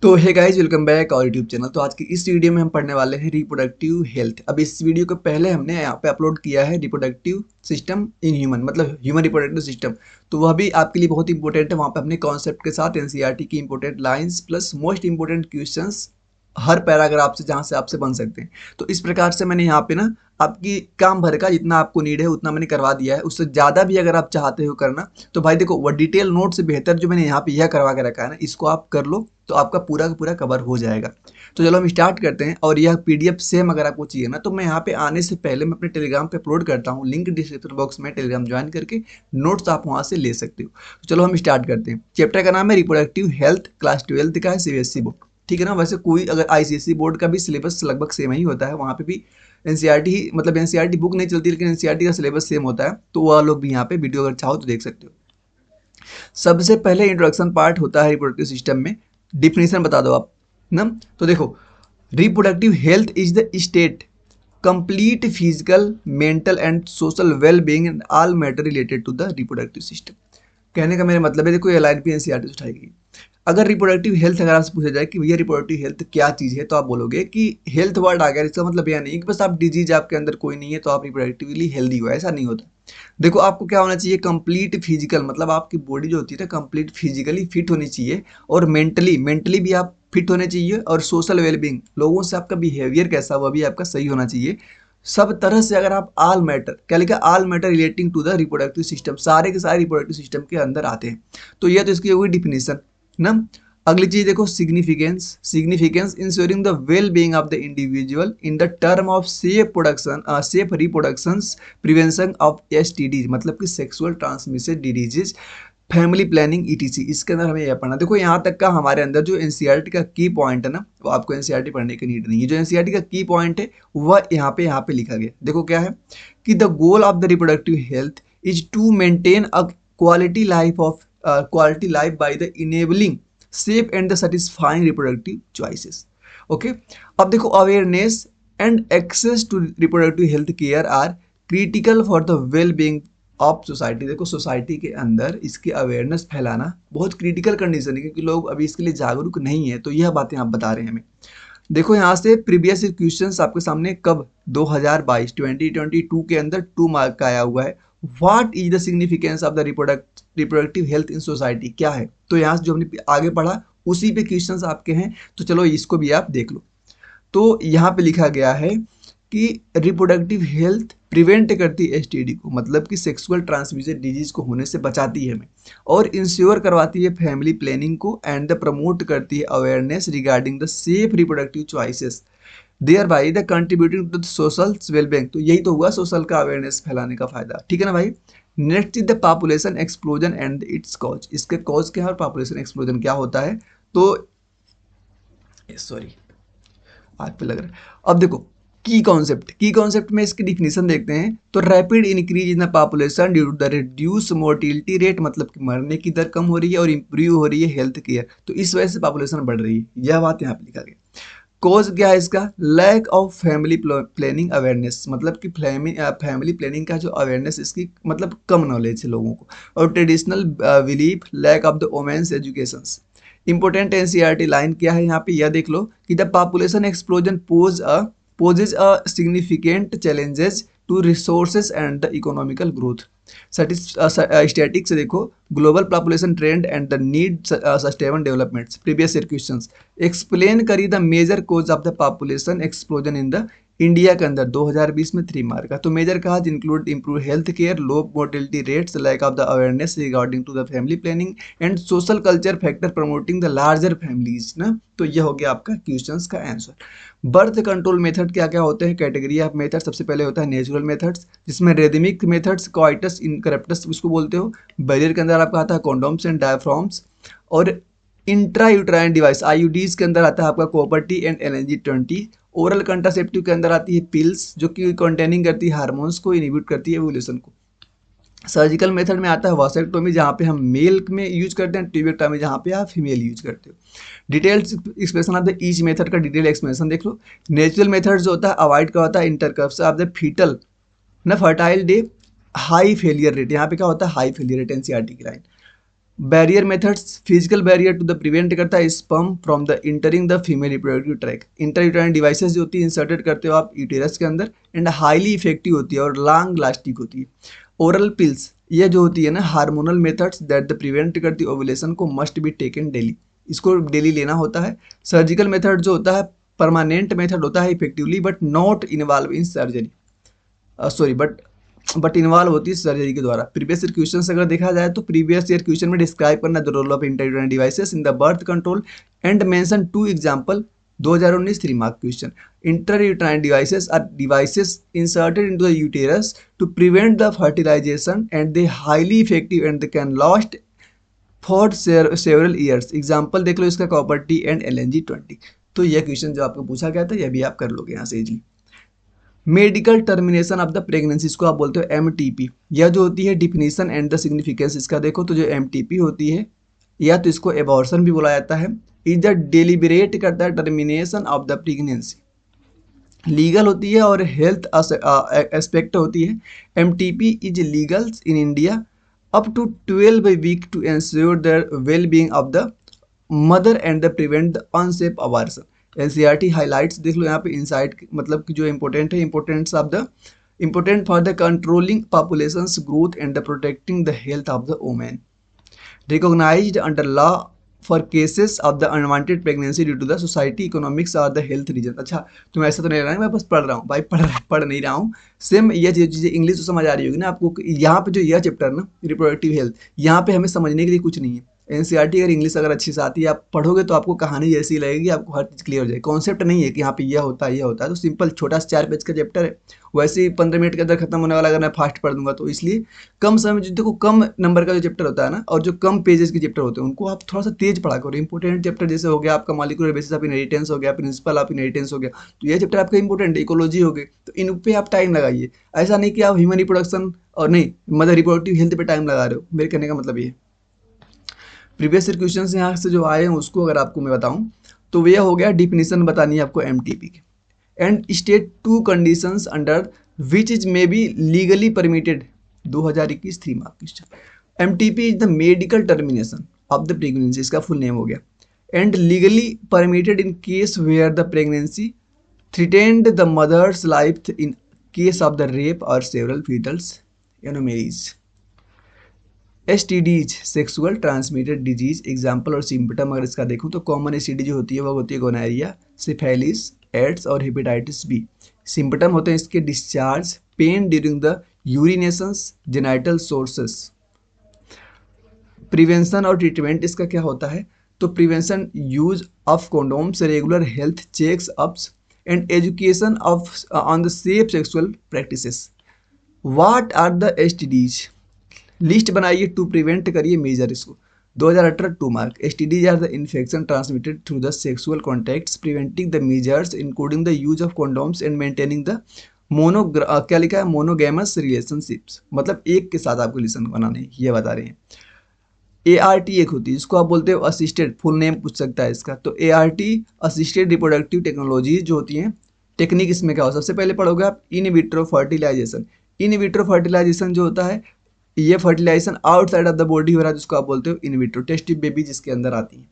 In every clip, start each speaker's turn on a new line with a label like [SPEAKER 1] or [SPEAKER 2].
[SPEAKER 1] तो hey guys, welcome back और YouTube channel. तो आज की इस वीडियो में हम पढ़ने वाले हैं रिप्रोडक्टिव हेल्थ। अब इस वीडियो को पहले हमने यहाँ पे अपलोड किया है रिप्रोडक्टिव सिस्टम इन ह्यूमन, मतलब ह्यूमन रिप्रोडक्टिव सिस्टम। तो वह भी आपके लिए बहुत इंपॉर्टेंट है। वहाँ पे हमने कॉन्सेप्ट के साथ एनसीईआरटी की important lines plus most important questions हर पैराग्राफ से जहाँ से आपसे बन सकते हैं। तो इस प्रकार से मैंने यहाँ पे ना आपकी काम भर का जितना आपको नीड है उतना मैंने करवा दिया है। उससे ज़्यादा भी अगर आप चाहते हो करना तो भाई देखो, वो डिटेल नोट से बेहतर जो मैंने यहाँ पे यह करवा के रखा है ना, इसको आप कर लो तो आपका पूरा का पूरा कवर हो जाएगा। तो चलो हम स्टार्ट करते हैं। और यह पीडीएफ सेम अगर आपको चाहिए ना तो मैं यहाँ पे आने से पहले मैं अपने टेलीग्राम पे अपलोड करता हूँ, लिंक डिस्क्रिप्शन बॉक्स में। टेलीग्राम ज्वाइन करके नोट्स आप वहाँ से ले सकते हो। तो चलो हम स्टार्ट करते हैं। चैप्टर का नाम है रिप्रोडक्टिव हेल्थ, क्लास 12 का है, सीबीएसई बोर्ड। ठीक है ना। वैसे कोई अगर आईसीएसई बोर्ड का भी सिलेबस लगभग सेम ही होता है, वहाँ पे भी एनसीईआरटी ही, मतलब एनसीईआरटी बुक नहीं चलती लेकिन एनसीईआरटी का सिलेबस सेम होता है। तो वह लोग भी यहाँ पे वीडियो अगर चाहो तो देख सकते हो। सबसे पहले इंट्रोडक्शन पार्ट होता है रिप्रोडक्टिव सिस्टम में। डिफिनेशन बता दो आप ना। तो देखो, reproductive health is the state complete physical, mental and social well being and all matter related to the reproductive system. कहने का मेरा मतलब है, देखो ये लाइन भी एनसीईआरटी से उठाई गई। अगर रिप्रोडक्टिव हेल्थ अगर आपसे पूछा जाए कि भैया रिप्रोडक्टिव हेल्थ क्या चीज़ है, तो आप बोलोगे कि हेल्थ वर्ड आ गया। इसका मतलब यह नहीं कि बस आप डिजीज आपके अंदर कोई नहीं है तो आप रिप्रोडक्टिवली हेल्दी हो, ऐसा नहीं होता। देखो, आपको क्या होना चाहिए, कंप्लीट फिजिकल, मतलब आपकी बॉडी जो होती है ना कंप्लीट फिजिकली फिट होनी चाहिए। और मेंटली मेंटली भी आप फिट होने चाहिए। और सोशल वेलबींग, लोगों से आपका बिहेवियर कैसा वह भी आपका सही होना चाहिए। सब तरह से अगर आप ऑल मैटर, क्या लिखा, all matter relating to the reproductive system, सारे के सारे रिप्रोडक्टिव सिस्टम के अंदर आते हैं। तो यह तो इसकी होगी डिफिनेशन ना। अगली चीज देखो, significance. Significance ensuring the well being of the individual in the term of safe production, safe reproduction, prevention of STD, मतलब कि sexual transmitted disease, family planning etc. इसके अंदर हमें यह पढ़ना। देखो, यहाँ तक का हमारे अंदर जो एनसीईआरटी का की पॉइंट है ना, वो आपको एनसीईआरटी पढ़ने की नीड नहीं है। जो एनसीईआरटी का की पॉइंट है वह यहाँ पे लिखा गया। देखो क्या है कि the goal of the reproductive health is to maintain a quality life of quality life by the enabling safe and the satisfying reproductive choices. Okay. अब देखो, awareness and access to reproductive health care are critical for the well being of society. देखो, society के अंदर इसकी awareness फैलाना बहुत critical condition है, क्योंकि लोग अभी इसके लिए जागरूक नहीं है। तो यह बातें आप बता रहे हैं हमें। देखो, यहाँ से प्रीवियस क्वेश्चंस आपके सामने कब, 2022 2022 के अंदर 2 मार्क का आया हुआ है। What is the significance of the reproductive health in society, क्या है। तो यहाँ से जो हमने आगे पढ़ा उसी पे क्वेश्चंस आपके हैं। तो चलो इसको भी आप देख लो। तो यहाँ पे लिखा गया है कि रिप्रोडक्टिव हेल्थ प्रिवेंट करती है एसटीडी को, मतलब कि सेक्सुअल ट्रांसमिटेड डिजीज को होने से बचाती है हमें। और इंश्योर करवाती है फैमिली प्लानिंग को एंड द प्रमोट करती है awareness regarding the safe reproductive choices, thereby the contributing to the social wellbeing. तो यही तो हुआ सोशल का अवेयरनेस फैलाने का फायदा। ठीक है ना भाई। Next is the population explosion and its cause. इसके कॉज क्या है और पॉपुलेशन एक्सप्लोजन क्या होता है। तो सॉरी, आग पे लग रहा है। अब देखो, की कॉन्सेप्ट में इसकी डिफिनेशन देखते हैं। तो rapid increase in the population due to the reduce mortality rate, मतलब कि मरने की दर कम हो रही है और इंप्रूव हो रही है हेल्थ केयर। तो इस वजह से पॉपुलेशन बढ़ रही है, यह बात यहाँ पे लिखा गया। कॉज क्या है इसका, lack of family planning awareness, मतलब कि फैमिली प्लानिंग का जो अवेयरनेस, इसकी मतलब कम नॉलेज है लोगों को। और traditional belief, lack of the women's education. Important NCERT line क्या है यहाँ पे, यह देख लो कि the population explosion poses a significant challenges to resources and the economical growth. Static से देखो, global population trend and the need sustainable developments. Previous year questions explain करी the major cause of the population explosion in the India के अंदर 2020 में 3 mark का। तो major कहा include improve health care, low mortality rates, lack of the awareness regarding to the family planning and social culture factor promoting the larger families ना। तो यह हो गया आपका क्वेश्चंस का आंसर। बर्थ कंट्रोल मेथड क्या क्या होते हैं, कैटेगरी ऑफ मेथड। सबसे पहले होता है नेचुरल मेथड्स, जिसमें रेदमिक मेथड्स, कॉइटस इनकरप्टस उसको बोलते हो। बैरियर के अंदर आपका आता है कॉन्डोम्स एंड डायफ्राम्स। और इंट्रा यूट्राइन डिवाइस आईयूडीज के अंदर आता है आपका copper T and energy 20। Oral contraceptive के अंदर आती है पिल्स, जो कि कंटेनिंग करती है हार्मोन्स को, इनहिबिट करती है एवोल्यूशन को। सर्जिकल मेथड में आता है वासेक्टोमी, जहाँ पे हम मेल में यूज करते हैं, ट्यूबेक्टोमी जहाँ पे आप फीमेल यूज करते हो। Detailed expression of the each method का डिटेल एक्सप्लेनेशन देख लो। नेचुरल मेथड जो होता है अवॉइड का होता है इंटरकप्शन ऑफ द फीटल ना fertile day, high failure rate. यहाँ पे क्या होता है, हाई फेलियर रेट, एनसीईआरटी की line. Barrier methods, physical barrier to the prevent करता है sperm from the entering the female reproductive tract. Intrauterine devices जो होती है इंसर्टेड करते हो आप यूटेरस के अंदर एंड हाईली इफेक्टिव होती है और लॉन्ग लास्टिक होती है। ओरल पिल्स ये जो होती है ना hormonal methods that the prevent करती ओवुलेशन को मस्ट बी टेकन डेली, इसको डेली लेना होता है। सर्जिकल मेथड जो होता है परमानेंट मेथड होता है effectively but not involve in surgery, sorry but involve होती है सर्जरी के द्वारा। प्रीवियस ईयर क्वेश्चन अगर देखा जाए तो प्रीवियस ईयर क्वेश्चन में डिस्क्राइब करना the role of intrauterine devices in the birth control and mention 2 example 2019 3 mark question. Intrauterine devices are devices inserted into the uterus to prevent the fertilization and they highly effective and they can last for several years. Example देख लो इसका copper T and LNG-20। तो यह question जो आपको पूछा गया था यह भी आप कर लोगे यहाँ से easily. Medical termination of the pregnancy इसको आप बोलते हो MTP। यह जो होती है डिफिनीशन एंड द सिग्निफिकेंस इसका देखो तो जो MTP होती है या तो इसको एबॉर्शन भी बोला जाता है, इज द डेलिबरेट करता है termination of the pregnancy. Legal होती है और हेल्थ एस्पेक्ट होती है। MTP is legal in India up to 12 week to ensure the well-being of the mother and the prevent the unsafe abortion। NCERT highlights देख लो यहाँ पे insight मतलब कि जो important है importance of the important for the controlling population's growth and the protecting the health of the woman, recognized under law for cases of the unwanted pregnancy due to the society economics or the health reason। अच्छा तुम ऐसा तो नहीं रहा है मैं बस पढ़ रहा हूँ भाई, पढ़ नहीं रहा हूँ। सेम ये चीज़ें इंग्लिश तो समझ आ रही होगी ना आपको। यहाँ पे जो यह चैप्टर ना रिप्रोडक्टिव हेल्थ यहाँ पे हमें समझने के लिए कुछ नहीं है। NCERT अगर इंग्लिश अगर अच्छी से आती है आप पढ़ोगे तो आपको कहानी जैसी लगेगी, आपको हर चीज़ क्लियर हो जाएगी। कॉन्सेप्ट नहीं है कि यहाँ पे यह होता है तो सिंपल छोटा सा 4 पेज का चैप्टर है, वैसे ही 15 मिनट के अंदर खत्म होने वाला अगर मैं फास्ट पढ़ दूंगा तो। इसलिए कम समय जो देखो कम नंबर का जो चैप्टर होता है ना और जो कम पेजेस के चैप्टर होते हैं उनको आप थोड़ा सा तेज पढ़ा करो। इंपॉर्टेंट चैप्टर जैसे हो गया आपका मॉलिक्यूलर बेसिस ऑफ इनहेरिटेंस हो गया, प्रिंसिपल ऑफ इनहेरिटेंस हो गया, तो ये चैप्टर आपका इंपॉर्टेंट है। इकोलॉजी हो गए तो इन पे आप टाइम लगाइए। ऐसा नहीं कि आप ह्यूमन रिप्रोडक्शन और नहीं मदर रिप्रोडक्टिव हेल्थ पे टाइम लगा रहे हो, मेरे कहने का मतलब ये। प्रीवियस ईयर क्वेश्चन यहाँ से जो आए हैं उसको अगर आपको मैं बताऊं तो ये हो गया डिफिनीशन बतानी है आपको MTP की and state 2 conditions under which is may be legally permitted 2021 3 mark question. MTP is the medical termination of the pregnancy, इसका फुल नेम हो गया, and legally permitted in case where the pregnancy threatened the mother's life in case of the rape और several fetals anomalies. STDs sexual transmitted disease example और symptom अगर इसका देखूं तो common STD जो होती है वो होती है गोनोरिया, सिफिलिस, एड्स और हेपेटाइटिस B। सिम्पटम होते हैं इसके discharge, pain during the urinations, genital sources. Prevention और ट्रीटमेंट इसका क्या होता है तो prevention use of condoms, regular health checks ups and education of on the safe sexual practices. What are the STDs, list बनाइए टू प्रिवेंट करिए major इसको। 2018 2 mark. STDs are the infection transmitted through the sexual contacts, preventing the measures including the use of condoms and maintaining the क्या लिखा है monogamous relationships, मतलब एक के साथ आपको रिलेशन बनाने ये बता रहे हैं। ART एक होती है इसको आप बोलते हो असिस्टेड, फुल नेम पूछ सकता है इसका तो ART असिस्टेड रिप्रोडक्टिव टेक्नोलॉजी जो होती हैं। टेक्निक इसमें क्या हो सबसे पहले पढ़ोगे आप in vitro fertilisation. In vitro fertilisation जो होता है ये fertilisation outside of the body हो रहा है जिसको आप बोलते हो in vitro, test tube baby जिसके अंदर आती है।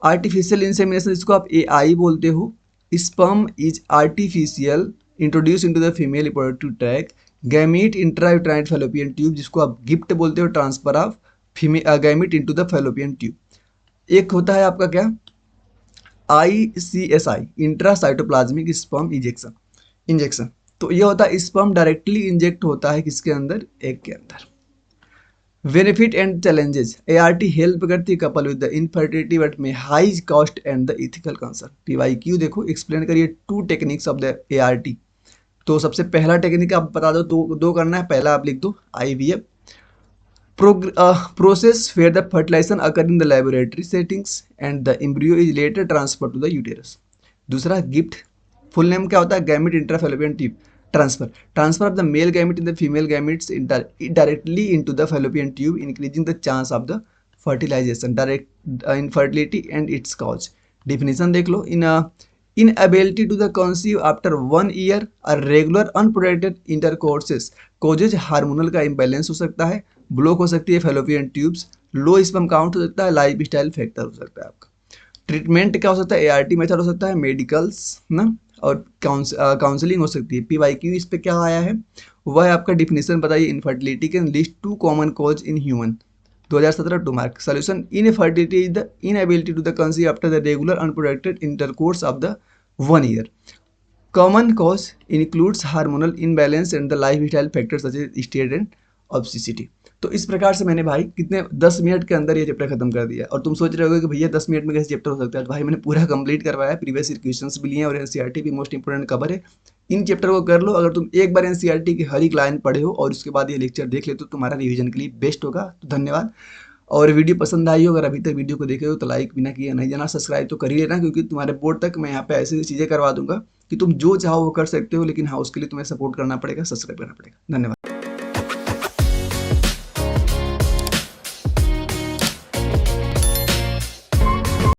[SPEAKER 1] आर्टिफिशियल इंसेमिनेशन जिसको आप AI बोलते हो। Sperm is artificial introduce into the female reproductive track. Gamete intrauterine fallopian tube जिसको आप गिफ्ट बोलते हो, transfer of gamete into the fallopian tube. एक होता है आपका क्या ICSI इंट्रासाइटोप्लाज्मिक स्पर्म इंजेक्शन। तो ये होता है स्पर्म डायरेक्टली इंजेक्ट होता है किसके अंदर, एग के अंदर। Benefit and challenges, ART help करती है couple with the infertility but में high cost and the ethical concern. PYQ देखो एक्सप्लेन करिए 2 टेक्निक्स ऑफ द ART। तो सबसे पहला टेक्निक आप बता दो, दो करना है। पहला आप लिख दो IVF process where the fertilization occur in the laboratory settings and the embryo is later transferred to the uterus। दूसरा गिफ्ट, फुल नेम क्या होता है gamete intrafallopian tube transfer of the male gamete in the female gametes directly into the fallopian tube increasing the chance of the fertilization direct infertility and its cause. Definition देख लो in inability to the conceive after 1 year और regular unprotected intercourses causes hormonal का imbalance हो सकता है, block हो सकती है fallopian tubes, low sperm count हो सकता है, लाइफ स्टाइल फैक्टर हो सकता है आपका। ट्रीटमेंट क्या हो सकता है, ART मेथड हो सकता है, मेडिकल्स ना, और काउंसलिंग हो सकती है। PYQ इस पे क्या आया है, वह है आपका डिफिनेशन बताइए, infertility can list 2 common cause in human 2017 2 mark. Solution, infertility is the inability to the conceive after the regular unprotected intercourse of the 1 year. Common cause includes hormonal imbalance and the life style factors such as state and obesity. तो इस प्रकार से मैंने भाई कितने 10 minute के अंदर ये चैप्टर खत्म कर दिया। और तुम सोच रहे होगे कि भैया 10 मिनट में कैसे चैप्टर हो सकता है, तो भाई मैंने पूरा कंप्लीट करवाया है, प्रीवियस ईयर क्वेश्चंस भी लिए हैं और एनसीईआरटी भी मोस्ट इंपोर्टेंट कवर है। इन चैप्टर को कर लो, अगर तुम एक बार एनसीईआरटी की हर एक लाइन पढ़े हो और उसके बाद ये लेक्चर देख ले तो तुम्हारा रिवीजन के लिए बेस्ट होगा। तो धन्यवाद। और वीडियो पसंद आई हो, अगर अभी तक वीडियो को देखे हो तो लाइक बिना किए नहीं जाना, सब्सक्राइब तो कर ही लेना, क्योंकि तुम्हारे बोर्ड तक मैं यहाँ पे ऐसी चीज़ें करवा दूंगा कि तुम जो चाहो वो कर सकते हो, लेकिन हाँ उसके लिए तुम्हें सपोर्ट करना पड़ेगा, सब्सक्राइब करना पड़ेगा। धन्यवाद।